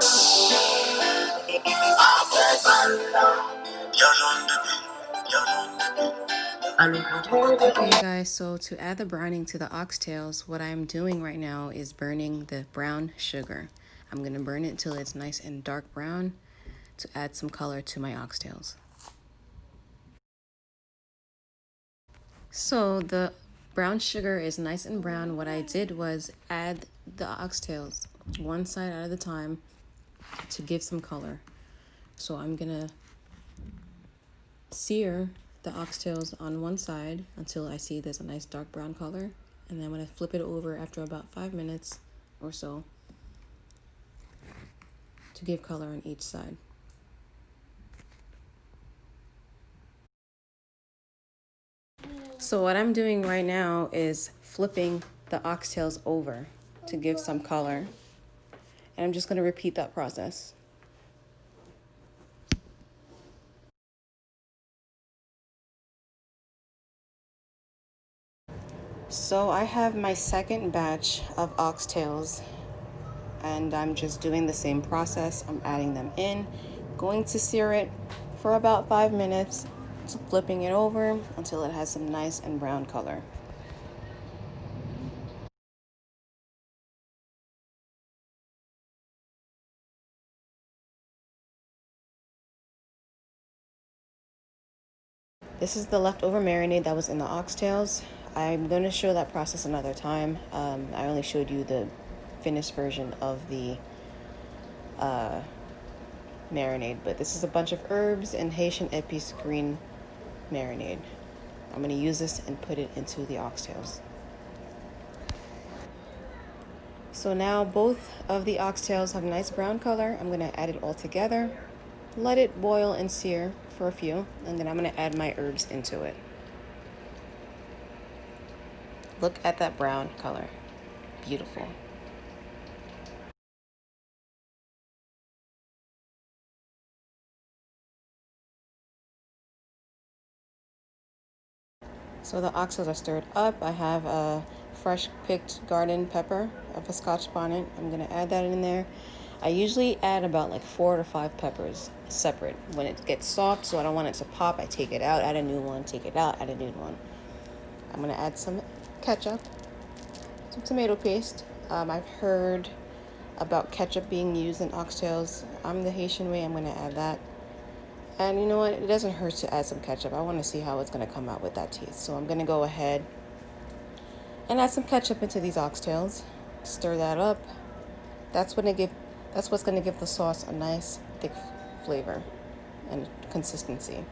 Okay guys, so to add the browning to the oxtails, what I'm doing right now is burning the brown sugar. I'm going to burn it till it's nice and dark brown to add some color to my oxtails. So the brown sugar is nice and brown. What I did was add the oxtails one side at a time to give some color. So I'm going to sear the oxtails on one side until I see there's a nice dark brown color, and then I'm going to flip it over after about 5 minutes or so to give color on each side. So what I'm doing right now is flipping the oxtails over to give some color, and I'm just going to repeat that process. So I have my second batch of oxtails, and I'm just doing the same process. I'm adding them in, going to sear it for about 5 minutes, flipping it over until it has some nice and brown color. This is the leftover marinade that was in the oxtails. I'm going to show that process another time. I only showed you the finished version of the marinade, but this is a bunch of herbs and Haitian Epis green marinade. I'm going to use this and put it into the oxtails. So now both of the oxtails have nice brown color. I'm going to add it all together, let it boil and sear for a few, and then I'm going to add my herbs into it. Look at that brown color. Beautiful. So the oxtails are stirred up. I have a fresh picked garden pepper of a scotch bonnet. I'm going to add that in there. I usually add about like 4 to 5 peppers separate. When it gets soft, so I don't want it to pop, I take it out, add a new one, take it out, add a new one. I'm going to add some ketchup, some tomato paste. I've heard about ketchup being used in oxtails. I'm the Haitian way, I'm going to add that. And you know what? It doesn't hurt to add some ketchup. I want to see how it's going to come out with that taste. So I'm going to go ahead and add some ketchup into these oxtails. Stir that up. That's what's going to give the sauce a nice thick flavor and consistency.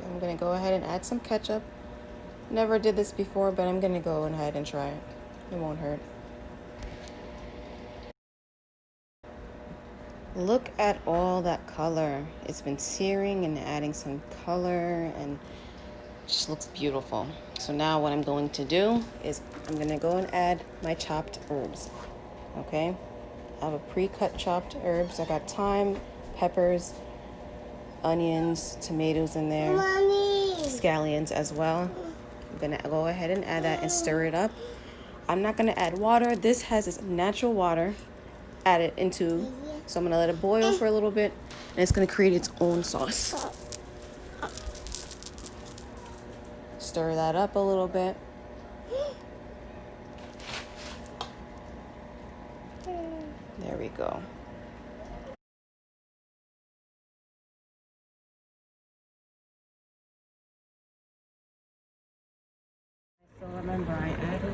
I'm going to go ahead and add some ketchup. Never did this before, but I'm going to go ahead and try it. It won't hurt. Look at all that color. It's been searing and adding some color, and it just looks beautiful. So now what I'm going to do is I'm going to go and add my chopped herbs. Okay? I have a pre-cut chopped herbs. I got thyme, peppers, onions, tomatoes in there, scallions as well. I'm going to go ahead and add that and stir it up. I'm not going to add water. This has its natural water added into, so I'm going to let it boil for a little bit, and it's going to create its own sauce. Stir that up a little bit. There we go. So remember, I added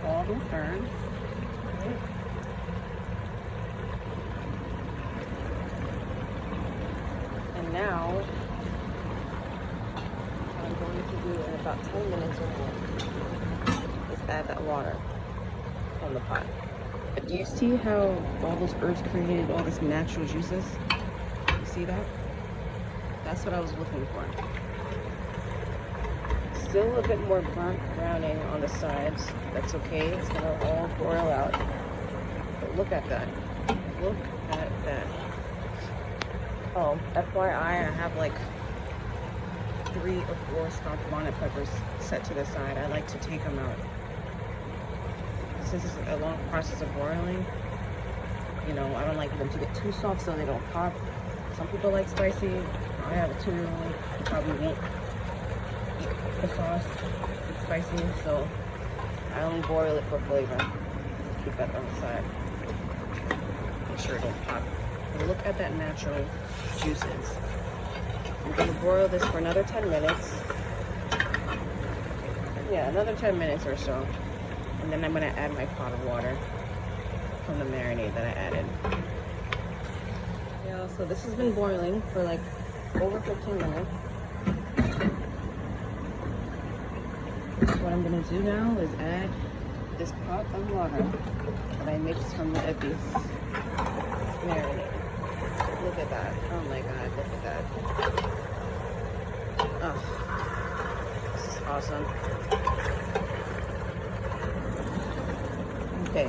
all the herbs. And now, what I'm going to do in about 10 minutes or more is add that water from the pot. Do you see how all those herbs created all this natural juices? You see that? That's what I was looking for. Still a bit more browning on the sides. That's okay. It's gonna all boil out. But look at that. Look at that. Oh, FYI, I have like 3 or 4 scotch bonnet peppers set to the side. I like to take them out. Since it's a long process of boiling, you know, I don't like them to get too soft so they don't pop. Some people like spicy. I have a 2-year-old who probably won't eat the sauce. It's spicy, so I only boil it for flavor. Keep that on the side. Make sure it don't pop. And look at that natural juices. I'm gonna broil this for another 10 minutes. Yeah, another 10 minutes or so. And then I'm gonna add my pot of water from the marinade that I added. Yeah, so this has been boiling for like over 15 minutes. What I'm gonna do now is add this pot of water that I mixed from the Epis marinade. Look at that. Oh my god, look at that. Oh, this is awesome. Okay,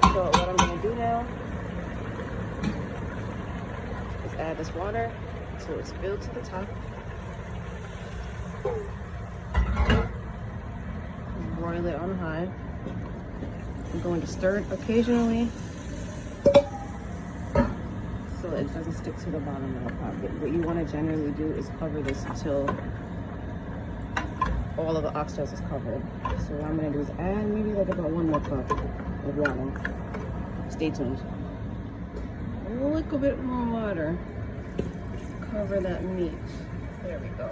so what I'm gonna do now is add this water until it's filled to the top. Broil it on high. I'm going to stir it occasionally so it doesn't stick to the bottom of the pot. What you want to generally do is cover this until all of the oxtails is covered. So what I'm going to do is add maybe like about 1 more cup of water. Stay tuned. A little bit more water. Cover that meat. There we go.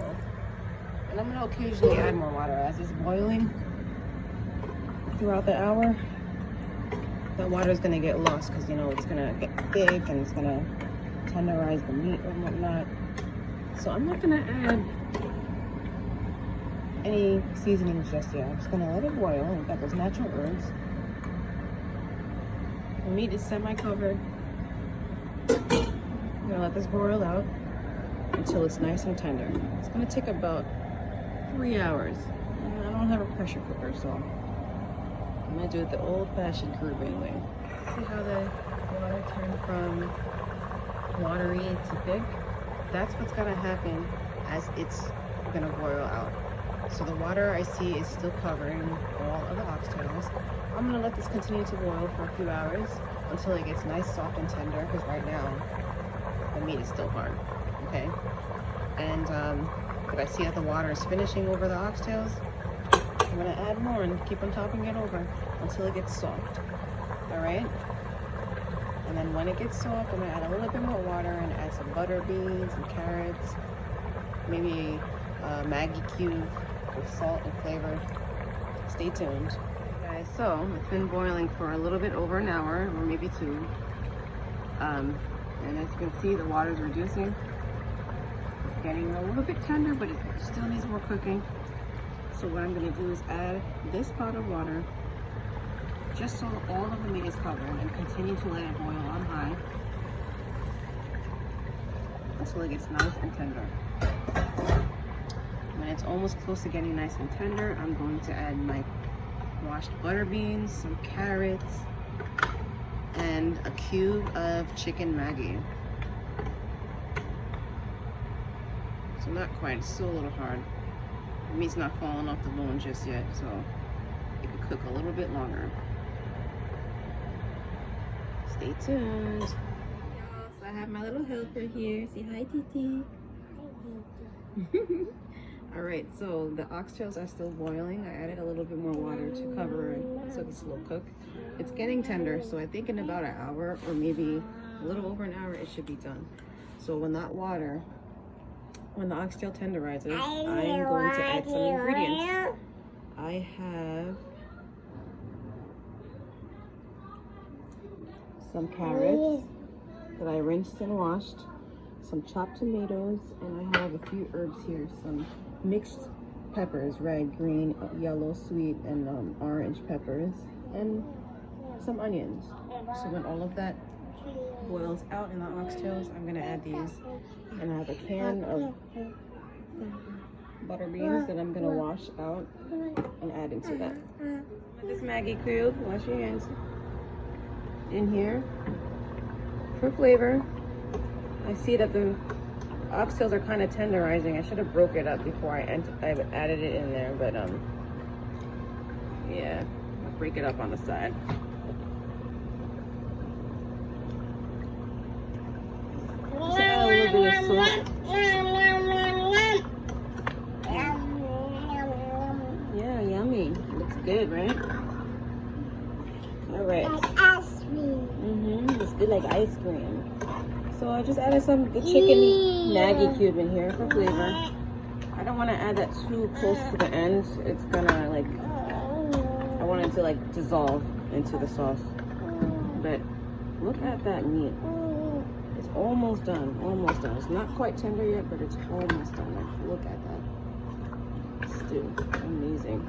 And I'm going to occasionally add more water as it's boiling. Throughout the hour, the water is going to get lost because, you know, it's going to get thick and it's going to tenderize the meat and whatnot. So I'm not going to add any seasonings just yet. I'm just going to let it boil. I've got those natural herbs. The meat is semi-covered. I'm going to let this boil out until it's nice and tender. It's going to take about 3 hours. And I don't have a pressure cooker, so I'm going to do it the old-fashioned Caribbean way. See how the water turned from watery to thick? That's what's going to happen as it's going to boil out. So the water I see is still covering all of the oxtails. I'm going to let this continue to boil for a few hours until it gets nice, soft, and tender, because right now the meat is still hard, okay? And if I see that the water is finishing over the oxtails, I'm going to add more and keep on topping it over until it gets soft, all right? And then when it gets soft, I'm going to add a little bit more water and add some butter beans and carrots, maybe a Maggi cube with salt and flavor. Stay tuned. Okay, guys, so it's been boiling for a little bit over an hour, or maybe 2. And as you can see, the water is reducing. It's getting a little bit tender, but it still needs more cooking. So what I'm going to do is add this pot of water just so all of the meat is covered, and continue to let it boil on high until it gets nice and tender. When it's almost close to getting nice and tender, I'm going to add my washed butter beans, some carrots, and a cube of chicken Maggi. So not quite, it's still a little hard. The meat's not falling off the bone just yet, so it could cook a little bit longer. Stay tuned. Y'all, so I have my little helper here. Say hi, Titi. All right, so the oxtails are still boiling. I added a little bit more water to cover it so it's slow cook. It's getting tender, so I think in about an hour or maybe a little over an hour, it should be done. So when the oxtail tenderizes, I am going to add some ingredients. I have some carrots that I rinsed and washed, some chopped tomatoes, and I have a few herbs here, some mixed peppers, red, green, yellow, sweet, and orange peppers, and some onions. So when all of that boils out in the oxtails, I'm gonna add these, and I have a can of butter beans that I'm gonna wash out and add into that. With this Maggi cube, wash your hands. In here, for flavor, I see that the oxtails are kind of tenderizing. I should have broke it up before I added it in there, but yeah, I'll break it up on the side. Just add a little bit of salt. Yeah, yummy. Looks good, right? All right. Like ice cream. It's good like ice cream. So I just added the chicken Maggi cube in here for flavor. I don't want to add that too close to the end. It's gonna like, I want it to like dissolve into the sauce. But look at that meat. It's almost done, almost done. It's not quite tender yet, but it's almost done. Like, look at that stew, amazing.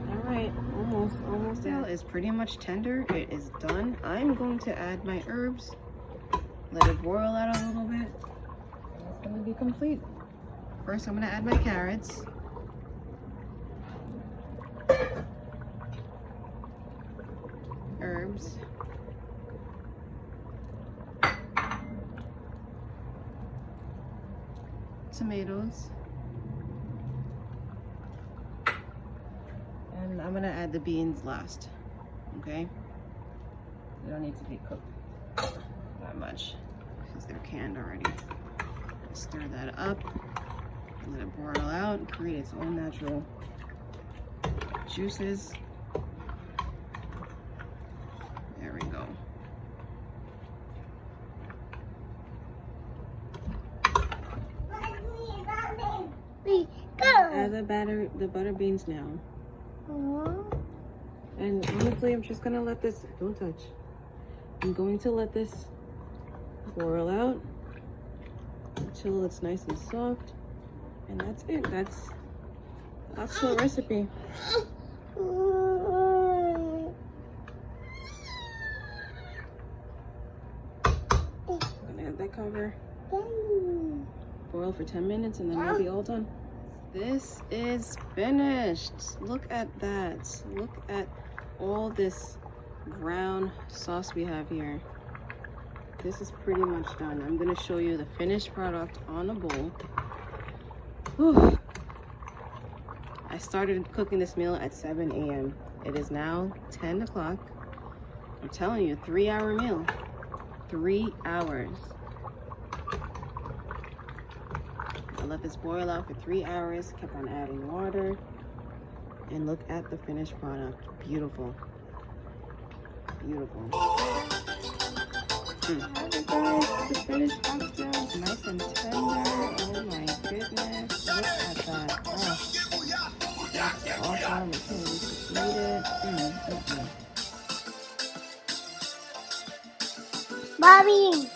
All right, almost done. It's pretty much tender. It is done. I'm going to add my herbs. Let it boil out a little bit. It's gonna be complete. First, I'm gonna add my carrots. Herbs. Tomatoes. And I'm gonna add the beans last. Okay? They don't need to be cooked that much because they're canned already. Stir that up, let it boil out, create its own natural juices. There we go. Add the butter beans now. And honestly, I'm just gonna let this, don't touch. I'm going to let this boil out until it's nice and soft. And that's it. That's the oxtail recipe. Gonna add that cover. Boil for 10 minutes and then we'll be all done. This is finished. Look at that. Look at all this brown sauce we have here. This is pretty much done. I'm gonna show you the finished product on the bowl. Whew. I started cooking this meal at 7 a.m. It is now 10 o'clock. I'm telling you, 3-hour meal. 3 hours. I let this boil out for 3 hours, kept on adding water, and look at the finished product. Beautiful. Beautiful. Guys, the finished oxtail, nice and tender. Oh my goodness. Look at that. Oh, that's awesome. We can't wait to eat it. Mommy.